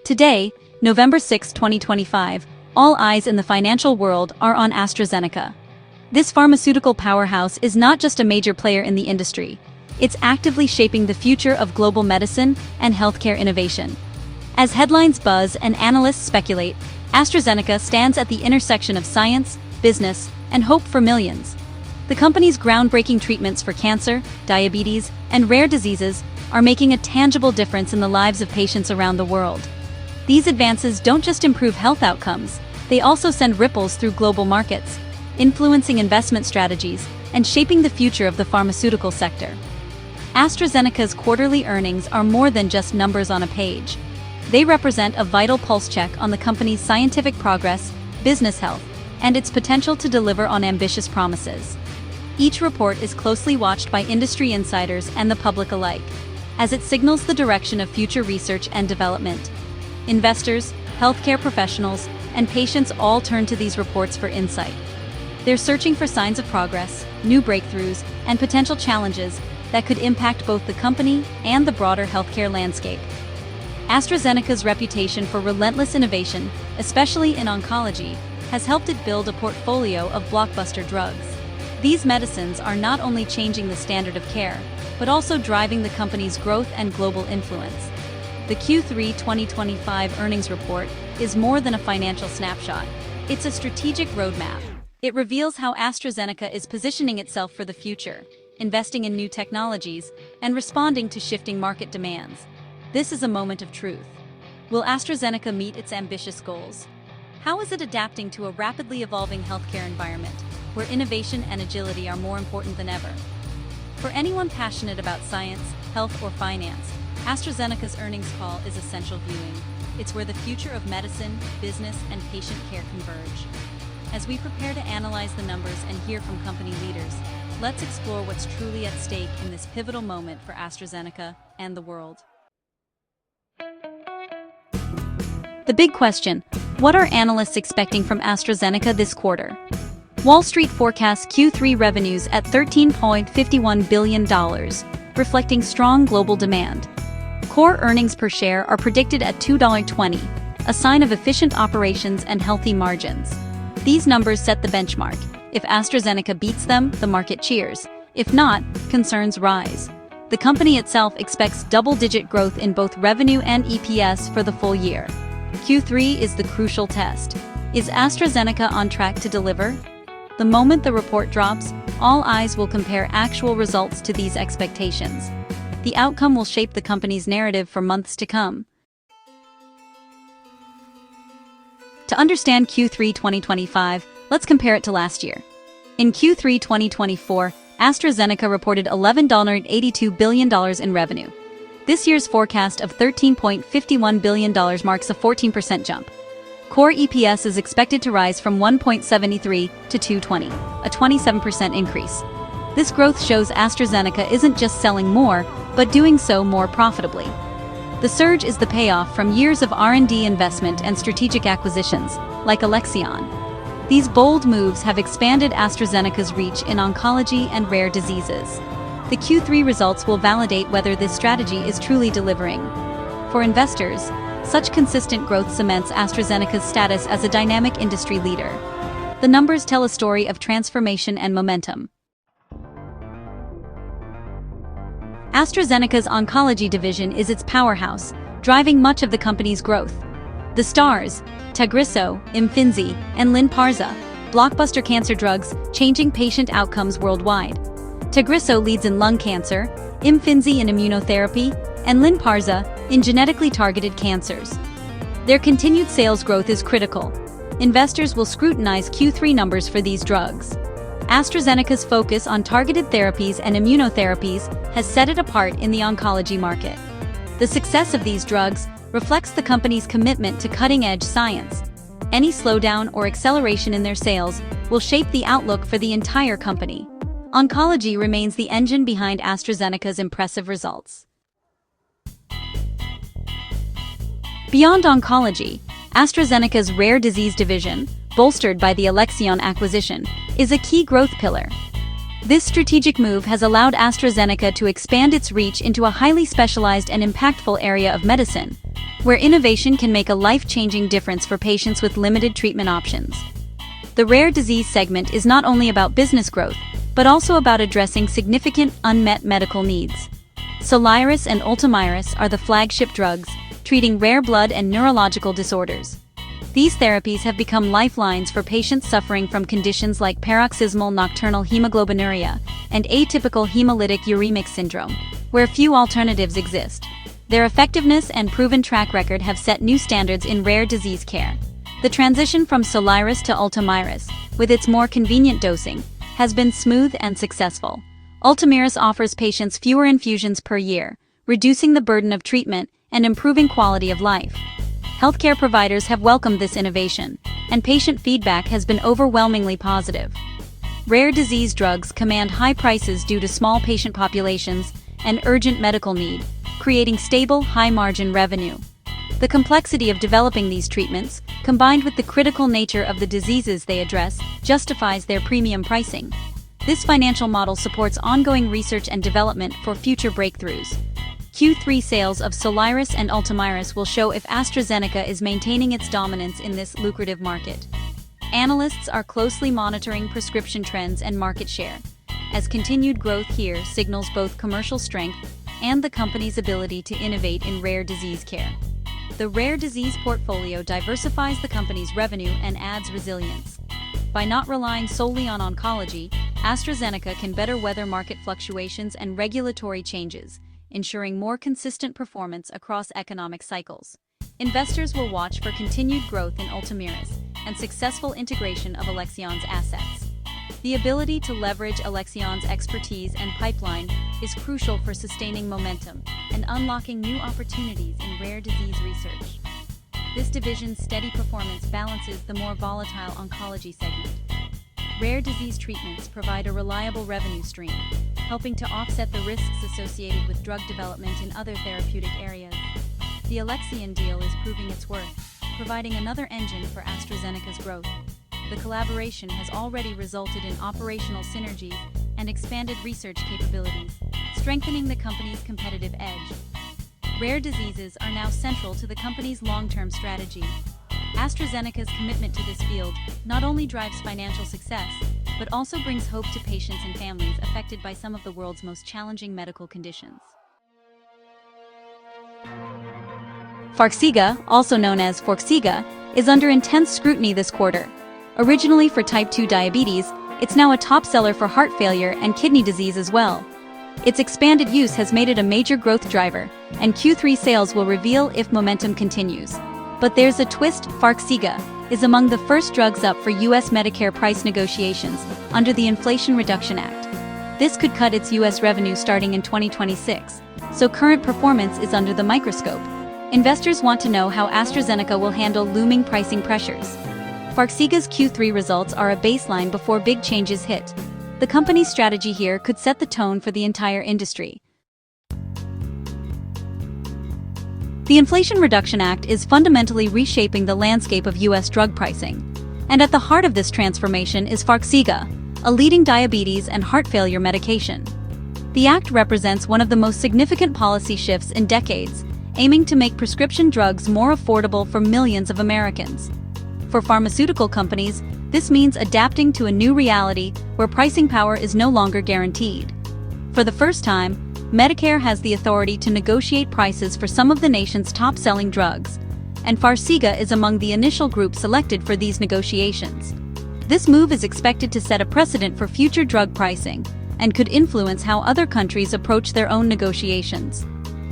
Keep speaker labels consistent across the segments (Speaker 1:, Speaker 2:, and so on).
Speaker 1: Today, November 6, 2025, all eyes in the financial world are on AstraZeneca. This pharmaceutical powerhouse is not just a major player in the industry, it's actively shaping the future of global medicine and healthcare innovation. As headlines buzz and analysts speculate, AstraZeneca stands at the intersection of science, business, and hope for millions. The company's groundbreaking treatments for cancer, diabetes, and rare diseases are making a tangible difference in the lives of patients around the world. These advances don't just improve health outcomes, they also send ripples through global markets, influencing investment strategies and shaping the future of the pharmaceutical sector. AstraZeneca's quarterly earnings are more than just numbers on a page. They represent a vital pulse check on the company's scientific progress, business health, and its potential to deliver on ambitious promises. Each report is closely watched by industry insiders and the public alike, as it signals the direction of future research and development. Investors, healthcare professionals, and patients all turn to these reports for insight. They're searching for signs of progress, new breakthroughs, and potential challenges that could impact both the company and the broader healthcare landscape. AstraZeneca's reputation for relentless innovation, especially in oncology, has helped it build a portfolio of blockbuster drugs. These medicines are not only changing the standard of care, but also driving the company's growth and global influence. The Q3 2025 earnings report is more than a financial snapshot. It's a strategic roadmap. It reveals how AstraZeneca is positioning itself for the future, investing in new technologies, and responding to shifting market demands. This is a moment of truth. Will AstraZeneca meet its ambitious goals? How is it adapting to a rapidly evolving healthcare environment, where innovation and agility are more important than ever? For anyone passionate about science, health, or finance, AstraZeneca's earnings call is essential viewing. It's where the future of medicine, business, and patient care converge. As we prepare to analyze the numbers and hear from company leaders, let's explore what's truly at stake in this pivotal moment for AstraZeneca and the world. The big question: what are analysts expecting from AstraZeneca this quarter? Wall Street forecasts Q3 revenues at $13.51 billion, reflecting strong global demand. Core earnings per share are predicted at $2.20, a sign of efficient operations and healthy margins. These numbers set the benchmark. If AstraZeneca beats them, the market cheers. If not, concerns rise. The company itself expects double-digit growth in both revenue and EPS for the full year. Q3 is the crucial test. Is AstraZeneca on track to deliver? The moment the report drops, all eyes will compare actual results to these expectations. The outcome will shape the company's narrative for months to come. To understand Q3 2025, let's compare it to last year. In Q3 2024, AstraZeneca reported $11.82 billion in revenue. This year's forecast of $13.51 billion marks a 14% jump. Core EPS is expected to rise from $1.73 to $2.20, a 27% increase. This growth shows AstraZeneca isn't just selling more, but doing so more profitably. The surge is the payoff from years of R&D investment and strategic acquisitions, like Alexion. These bold moves have expanded AstraZeneca's reach in oncology and rare diseases. The Q3 results will validate whether this strategy is truly delivering. For investors, such consistent growth cements AstraZeneca's status as a dynamic industry leader. The numbers tell a story of transformation and momentum. AstraZeneca's oncology division is its powerhouse, driving much of the company's growth. The stars: Tagrisso, Imfinzi, and Lynparza, blockbuster cancer drugs changing patient outcomes worldwide. Tagrisso leads in lung cancer, Imfinzi in immunotherapy, and Lynparza in genetically targeted cancers. Their continued sales growth is critical. Investors will scrutinize Q3 numbers for these drugs. AstraZeneca's focus on targeted therapies and immunotherapies has set it apart in the oncology market. The success of these drugs reflects the company's commitment to cutting-edge science. Any slowdown or acceleration in their sales will shape the outlook for the entire company. Oncology remains the engine behind AstraZeneca's impressive results. Beyond oncology, AstraZeneca's rare disease division, bolstered by the Alexion acquisition, is a key growth pillar. This strategic move has allowed AstraZeneca to expand its reach into a highly specialized and impactful area of medicine. where innovation can make a life-changing difference for patients with limited treatment options. The rare disease segment is not only about business growth, but also about addressing significant unmet medical needs. Soliris and Ultomiris are the flagship drugs, treating rare blood and neurological disorders. These therapies have become lifelines for patients suffering from conditions like paroxysmal nocturnal hemoglobinuria and atypical hemolytic uremic syndrome, where few alternatives exist. Their effectiveness and proven track record have set new standards in rare disease care. The transition from Soliris to Ultomiris, with its more convenient dosing, has been smooth and successful. Ultomiris offers patients fewer infusions per year, reducing the burden of treatment and improving quality of life. Healthcare providers have welcomed this innovation, and patient feedback has been overwhelmingly positive. Rare disease drugs command high prices due to small patient populations and urgent medical need, creating stable, high-margin revenue. The complexity of developing these treatments, combined with the critical nature of the diseases they address, justifies their premium pricing. This financial model supports ongoing research and development for future breakthroughs. Q3 sales of Soliris and Ultomiris will show if AstraZeneca is maintaining its dominance in this lucrative market. Analysts are closely monitoring prescription trends and market share, as continued growth here signals both commercial strength and the company's ability to innovate in rare disease care. The rare disease portfolio diversifies the company's revenue and adds resilience. By not relying solely on oncology, AstraZeneca can better weather market fluctuations and regulatory changes, ensuring more consistent performance across economic cycles. Investors will watch for continued growth in Ultomiris and successful integration of Alexion's assets. The ability to leverage Alexion's expertise and pipeline is crucial for sustaining momentum and unlocking new opportunities in rare disease research. This division's steady performance balances the more volatile oncology segment. Rare disease treatments provide a reliable revenue stream, helping to offset the risks associated with drug development in other therapeutic areas. The Alexion deal is proving its worth, providing another engine for AstraZeneca's growth. The collaboration has already resulted in operational synergies and expanded research capabilities, strengthening the company's competitive edge. Rare diseases are now central to the company's long-term strategy. AstraZeneca's commitment to this field not only drives financial success, but also brings hope to patients and families affected by some of the world's most challenging medical conditions. Farxiga, also known as Farxiga, is under intense scrutiny this quarter. Originally for type 2 diabetes, it's now a top seller for heart failure and kidney disease as well. Its expanded use has made it a major growth driver, and Q3 sales will reveal if momentum continues. But there's a twist: Farxiga is among the first drugs up for U.S. Medicare price negotiations under the Inflation Reduction Act. This could cut its U.S. revenue starting in 2026, so current performance is under the microscope. Investors want to know how AstraZeneca will handle looming pricing pressures. Farxiga's Q3 results are a baseline before big changes hit. The company's strategy here could set the tone for the entire industry. The Inflation Reduction Act is fundamentally reshaping the landscape of U.S. drug pricing. And at the heart of this transformation is Farxiga, a leading diabetes and heart failure medication. The act represents one of the most significant policy shifts in decades, aiming to make prescription drugs more affordable for millions of Americans. For pharmaceutical companies, this means adapting to a new reality where pricing power is no longer guaranteed. For the first time, Medicare has the authority to negotiate prices for some of the nation's top-selling drugs, and Farxiga is among the initial groups selected for these negotiations. This move is expected to set a precedent for future drug pricing and could influence how other countries approach their own negotiations.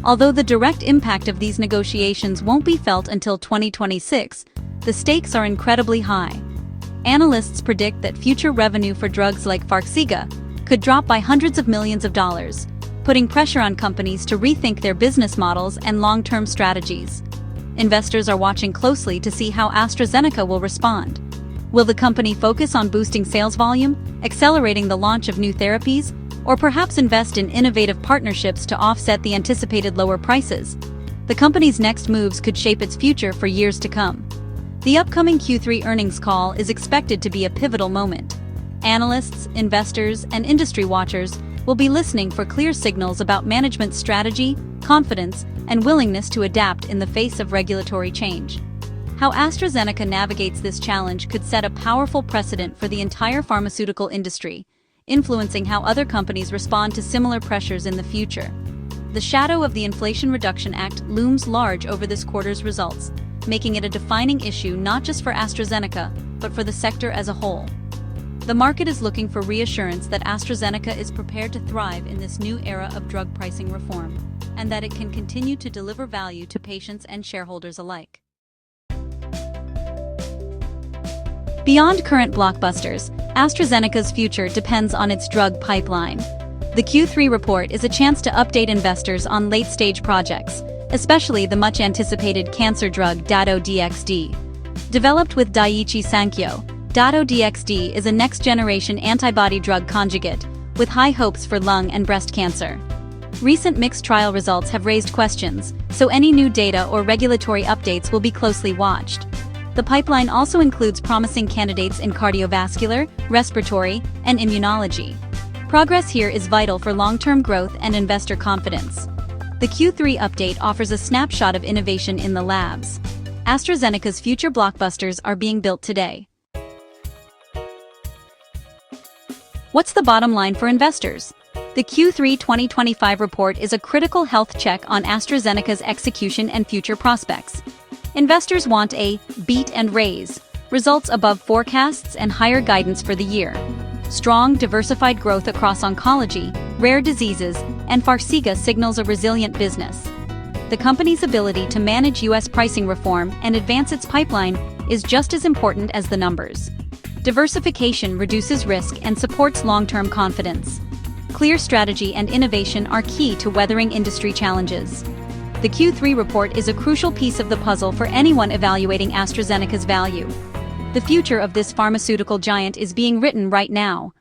Speaker 1: Although the direct impact of these negotiations won't be felt until 2026, the stakes are incredibly high. Analysts predict that future revenue for drugs like Farxiga could drop by hundreds of millions of dollars, putting pressure on companies to rethink their business models and long-term strategies. Investors are watching closely to see how AstraZeneca will respond. Will the company focus on boosting sales volume, accelerating the launch of new therapies, or perhaps invest in innovative partnerships to offset the anticipated lower prices? The company's next moves could shape its future for years to come. The upcoming Q3 earnings call is expected to be a pivotal moment. Analysts, investors, and industry watchers will be listening for clear signals about management's strategy, confidence, and willingness to adapt in the face of regulatory change. How AstraZeneca navigates this challenge could set a powerful precedent for the entire pharmaceutical industry, influencing how other companies respond to similar pressures in the future. The shadow of the Inflation Reduction Act looms large over this quarter's results, making it a defining issue not just for AstraZeneca, but for the sector as a whole. The market is looking for reassurance that AstraZeneca is prepared to thrive in this new era of drug pricing reform, and that it can continue to deliver value to patients and shareholders alike. Beyond current blockbusters, AstraZeneca's future depends on its drug pipeline. The Q3 report is a chance to update investors on late-stage projects, especially the much-anticipated cancer drug Dato-DXd. Developed with Daiichi Sankyo, Dato-DXd is a next-generation antibody drug conjugate, with high hopes for lung and breast cancer. Recent mixed trial results have raised questions, so any new data or regulatory updates will be closely watched. The pipeline also includes promising candidates in cardiovascular, respiratory, and immunology. Progress here is vital for long-term growth and investor confidence. The Q3 update offers a snapshot of innovation in the labs. AstraZeneca's future blockbusters are being built today. What's the bottom line for investors? The Q3 2025 report is a critical health check on AstraZeneca's execution and future prospects. Investors want a beat and raise, results above forecasts and higher guidance for the year. Strong, diversified growth across oncology, rare diseases, and Farxiga signals a resilient business. The company's ability to manage U.S. pricing reform and advance its pipeline is just as important as the numbers. Diversification reduces risk and supports long-term confidence. Clear strategy and innovation are key to weathering industry challenges. The Q3 report is a crucial piece of the puzzle for anyone evaluating AstraZeneca's value. The future of this pharmaceutical giant is being written right now,